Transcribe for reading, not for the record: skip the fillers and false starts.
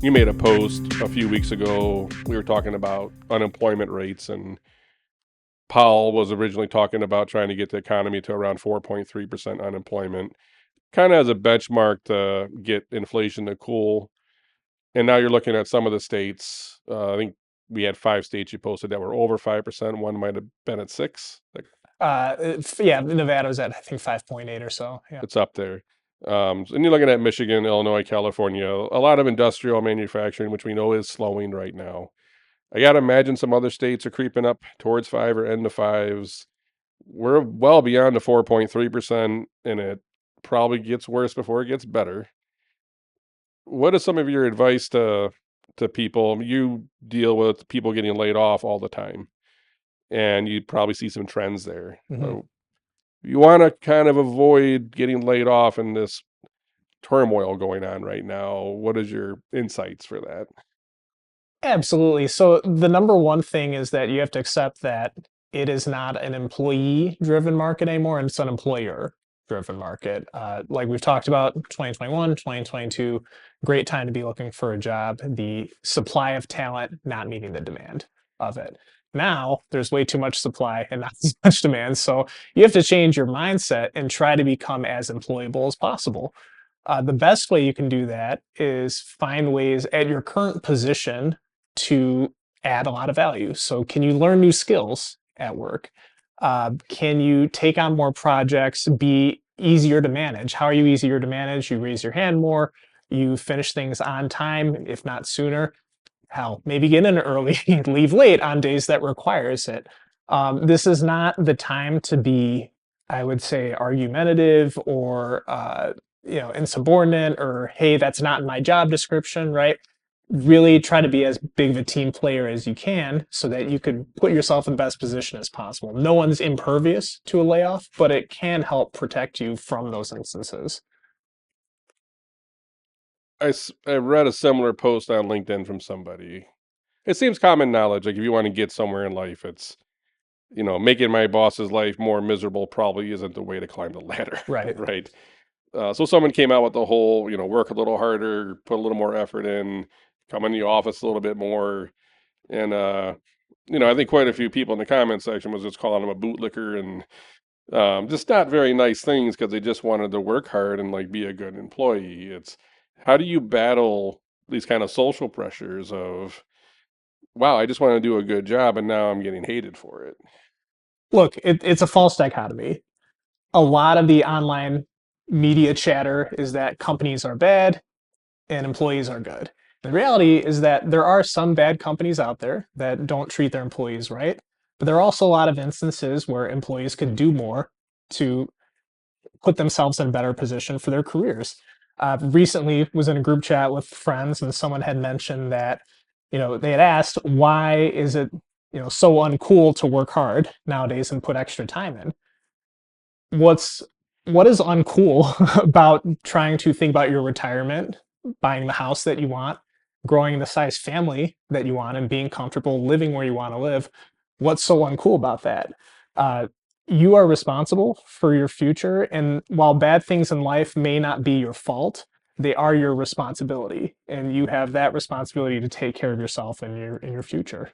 You made a post a few weeks ago. We were talking about unemployment rates, and Powell was originally talking about trying to get the economy to around 4.3% unemployment, kind of as a benchmark to get inflation to cool. And now you're looking at some of the states. I think we had 5 states you posted that were over 5%. One might have been at 6. Like, Yeah, Nevada was at I think 5.8 or so. Yeah. it's up there. And you're looking at Michigan, Illinois, California, a lot of industrial manufacturing, which we know is slowing right now. I gotta imagine some other states are creeping up towards 5 or end of 5s. We're well beyond the 4.3%, and it probably gets worse before it gets better. What is some of your advice to people? You deal with people getting laid off all the time, and you probably see some trends there. hmm You wanna kind of avoid getting laid off in this turmoil going on right now. What is your insights for that? Absolutely. So the number one thing is that you have to accept that it is not an employee-driven market anymore, and it's an employer-driven market. Like we've talked about, 2021, 2022, great time to be looking for a job. The supply of talent not meeting the demand of it. Now there's way too much supply and not as much demand. So you have to change your mindset and try to become as employable as possible. The best way you can do that is find ways at your current position to add a lot of value. So, can you learn new skills at work? Can you take on more projects, be easier to manage? How are you easier to manage? You raise your hand more, you finish things on time, if not sooner. Hell, maybe get in early, leave late on days that requires it. This is not the time to be, I would say, argumentative or insubordinate or hey, that's not in my job description, right? Really try to be as big of a team player as you can so that you could put yourself in the best position as possible. No one's impervious to a layoff, but it can help protect you from those instances. I read a similar post on LinkedIn from somebody. It seems common knowledge, like, if you wanna get somewhere in life, it's, making my boss's life more miserable probably isn't the way to climb the ladder, Right. right? So someone came out with the whole, work a little harder, put a little more effort in, come in the office a little bit more, and, I think quite a few people in the comment section was just calling him a bootlicker and, just not very nice things because they just wanted to work hard and, like, be a good employee. It's how do you battle these kind of social pressures of, "Wow, I just wanna do a good job, and now I'm getting hated for it." Look, it's a false dichotomy. A lot of the online media chatter is that companies are bad and employees are good. The reality is that there are some bad companies out there that don't treat their employees right, but there are also a lot of instances where employees could do more to put themselves in a better position for their careers. Recently was in a group chat with friends and someone had mentioned that, they had asked, why is it, so uncool to work hard nowadays and put extra time in? What's what is uncool about trying to think about your retirement, buying the house that you want, growing the size family that you want, and being comfortable living where you want to live? What's so uncool about that? Uh, you are responsible for your future, and while bad things in life may not be your fault, they are your responsibility, and you have that responsibility to take care of yourself and your future.